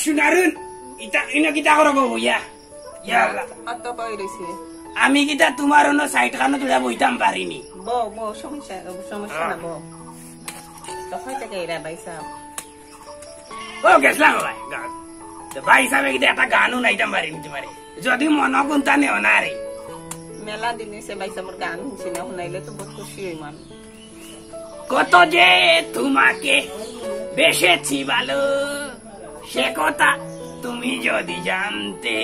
শুনারুন ইটা ইনো কিটা করব বুইয়া ইয়াল্লা কত কই রইছে আমি কিটা তোমার অন্য সাইড খানো তুলা বইতাম পারিনি বো সমস্যা না বো তো হইতে গেরা ভাইসা ও গেছলাম ভাই তো ভাই সাহেব কিটা একটা গানও নাইতাম পারিনি তোমারে যদি মন কোনটা নেও না রে মেলা দিনে সে ভাইসা মোর গান শুনে শুনাইলে তো বহুত খুশি হই মান কত যে তোমাকে বেশেছি ভালো সে কথা তুমি যদি জানতে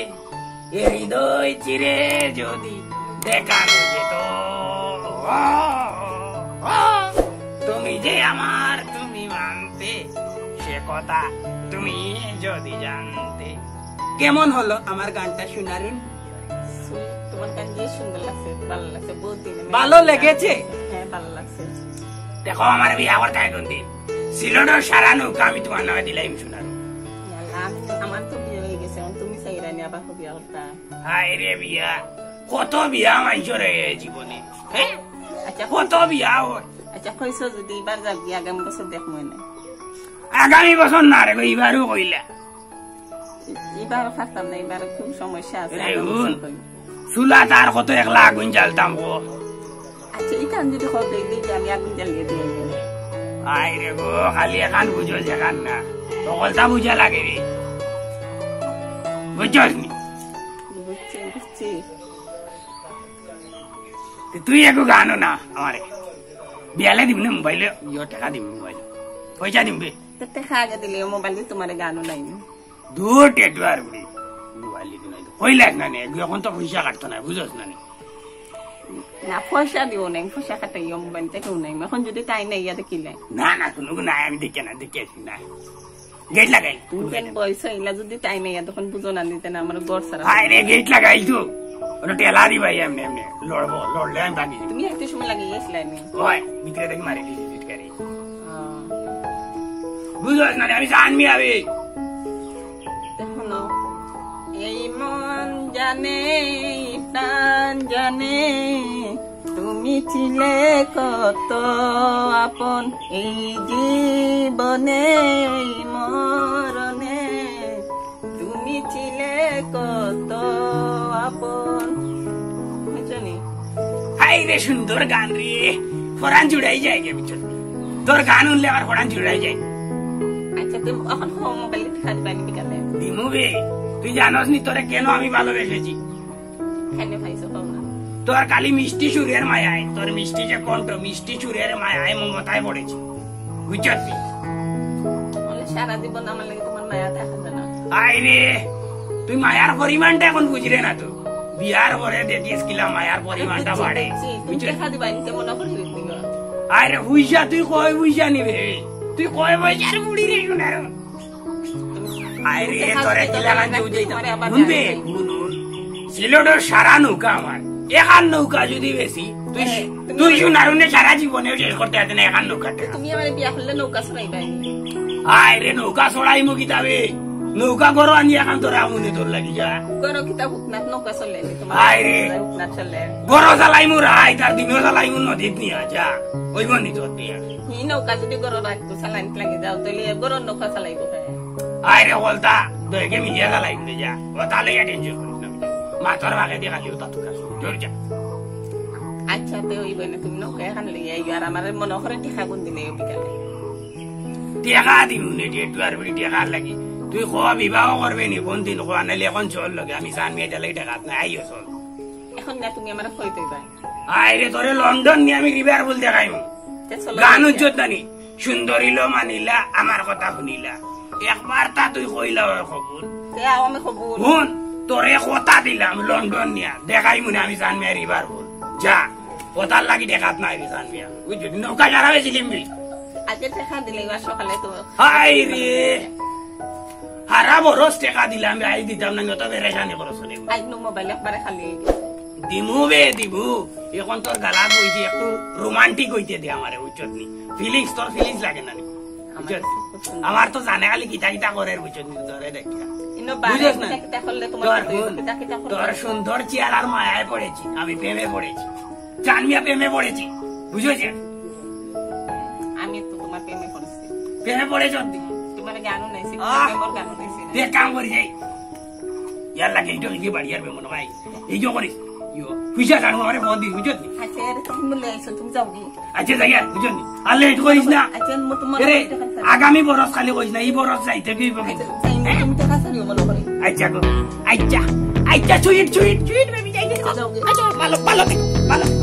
হৃদয় চিরে যদি দেখানো যেত তুমি যে আমার তুমি মানতে সে কথা তুমি যদি জানতে কেমন হলো আমার গানটা শুনারুন তোমার গান যে সুন্দর লাগছে ভালো লাগছে বহুত দিন ভালো লেগেছে হ্যাঁ ভালো লাগছে দেখো আমার বিয়া করতে কোন দিন সিলোডর সারা নৌকা আমি তোমার নামে দিলাম শুনারুন আমার তো বিয়ে হয়ে গেছে তুমি চাইরা নি আবার বিয়া করতা হায় রে বিয়া কত বিয়া মানুষের জীবনে হ্যাঁ আচ্ছা কত বিয়া হয় আচ্ছা কইছো যদি এবার যাবি আগামী বছর দেখমই না আগামী বছর না রে এবারও কইলা এবার ফাস্তাম না এবার খুব সমস্যা আছে চুলা তার কত একলা আগুন জ্বালতাম গো আচ্ছা এখান যদি খবর দেখলি আমি আগুন জ্বালিয়ে দিয়ে আয় রে গো খালি এখান বুঝো যেখান না সকলটা বুঝা লাগে রে বুঝছস নি বুঝছি তুই একটু গানো না আমারে বিয়ালে দিম না মোবাইলে ইয়ে টাকা দিম মোবাইলে পয়সা দিম বে দেখা আগে দিলে মোবাইল দিয়ে তোমার গানও নাই দূর টেটু আর বুড়ি মোবাইল দিন কইলাস না নে এখন তো পয়সা কাটতো না বুঝছস না না পয়সা দিব নাই পয়সা কাটাই মোবাইল থেকেও নাই এখন যদি তাই নাই ইয়া দেখিলে না না কোনো নাই আমি দেখে না দেখে আসি না গেট লাগাই তুমি বয়স হইলা যদি তাই নাই তখন বুঝো না দিতে না আমার গড় সারা হায় রে গেট লাগাই তো ওটা টেলা দি ভাই এমনি এমনি লড়বো লড়লে আমি ভাগি তুমি একটু সময় লাগিয়ে গেছিলে আমি ওই ভিতরে দেখি মারি দিছি ফিটকারি বুঝছস না আমি জানবি আবে দেখো না এই মন জানে প্রাণ জানে তুমি ছিলে কত আপন এই জীবনে এই মরণে তুমি ছিলে কত আপন বুঝছনি হাই রে সুন্দর গান রে ফরান জুড়াই যায় কে বিচন তোর গান উনলে আমার ফরান জুড়াই যায় আচ্ছা তুমি এখন মোবাইল খালি পানি বিকালে দিমু বে তুই জানোস নি তোরে কেন আমি ভালোবেসেছি কেন ভাইছো না তোর খালি মিষ্টি সুরের মায়ায় তোর মিষ্টি যে কণ্ঠ মিষ্টি সুরের মায়ায় মমতায় পড়েছি বুঝছস সারা জীবন আমার লাগে তোমার মায়া দেখা যায় না আই রে তুই মায়ার পরিমাণটা এখন বুঝরে না তো বিয়ার পরে দেখিস কিলা মায়ার পরিমাণটা বাড়ে দেখা দিবা নিতে মনে করি আরে বুঝা তুই কয় বুঝা নিবে তুই কয় বুঝার বুড়ি রে শুনার আই রে তোরে কিলা গান বুঝবে সিলোডর সারা নৌকা আমার এখান নৌকা যদি বেশি তুই শুনারুনে সারা জীবনে শেষ করতে পারতে না এখান নৌকাটা তুমি আমার বিয়া করলে নৌকা চড়াইবা আই রে নৌকা চড়াই মু কিতাবে নৌকা গরো আনি এখন তোর আমুনে তোর লাগি যা গরো কিতা হুকনাত নৌকা চলে আই রে হুকনাত চলে গরো জ্বালাই মু রাই তার দিনও জ্বালাই মু নদীত নিয়ে যা ওইব নি তোর দিয়া ই নৌকা যদি গরো রাখতো চালাইন লাগি যাও তাহলে গরো নৌকা চালাইবো আই রে বলতা দইকে মিলিয়া জ্বালাই দে যা ও তাহলে টেনশন করিস না মাথার ভাগে দিয়ে খালি ওটা তো কাজ জোর যা আচ্ছা তো ওইব না তুমি নৌকা এখন লইয়া আইও আর আমার মনে করে টিকা গুন দিলে বিকালে টিকা দিমু নে একটু আর বড়ি টিকা লাগি তুই কোয়া বিবাহ করবে নি কোন দিন কোয়া নাইলে এখন চল লগে আমি জানবি এটা লাগে টাকা না আইও চল এখন না তুমি আমার কই তৈবা আই রে তোরে লন্ডন নিয়ে আমি রিভার বল দেখাইমু গান উজ্জত নানি সুন্দরীলো মানিলা আমার কথা শুনিলা একবার তা তুই কইলা খবর আমি খবর শুন তোরে কথা দিলাম লন্ডন নিয়া দেখাইমু না আমি জানবি রিভার বল যা ওটার লাগি দেখাত নাই জানবি বুঝলি নৌকা যারা বেছিলিম আজকে দেখা দিলে সকালে তো হাই রে হারা বরস টাকা দিলাম আই দিতাম না যত বেরেশানি করছ আই নো মোবাইল একবারে খালি দিমু বে দিমু এখন তোর গালা কইছি একটু রোমান্টিক হইতে দে আমারে উচ্চত নি ফিলিংস তোর ফিলিংস লাগে না আমার তো জানে খালি কিতা কিতা করে উচ্চত নি ধরে দেখা বুঝছ না তোর সুন্দর চেহারার মায়ায় পড়েছি আমি প্রেমে পড়েছি জানমিয়া প্রেমে পড়েছি বুঝেছ আমি তো তোমার প্রেমে পড়েছি প্রেমে পড়েছ তোমার গানও নাইছি গানও নাইছি তুই এক কাম করি যাই ইয়ার লাগে এইটা কি বাড়ি আর মনে হয় এই যে করিস পয়সা জানো আমারে ফোন দিস বুঝলি আচ্ছা এর তুমি বলে আইছো তুমি যাও কি আচ্ছা যাই আর বুঝলি আর লেট করিস না আচ্ছা তোমার আগামী বরস খালি করিস না এই বরস যাইতে কি তুমি টাকা সারিও মনে করে আচ্ছা গো আচ্ছা আচ্ছা সুইট সুইট সুইট বেবি যাই আচ্ছা ভালো ভালো ভালো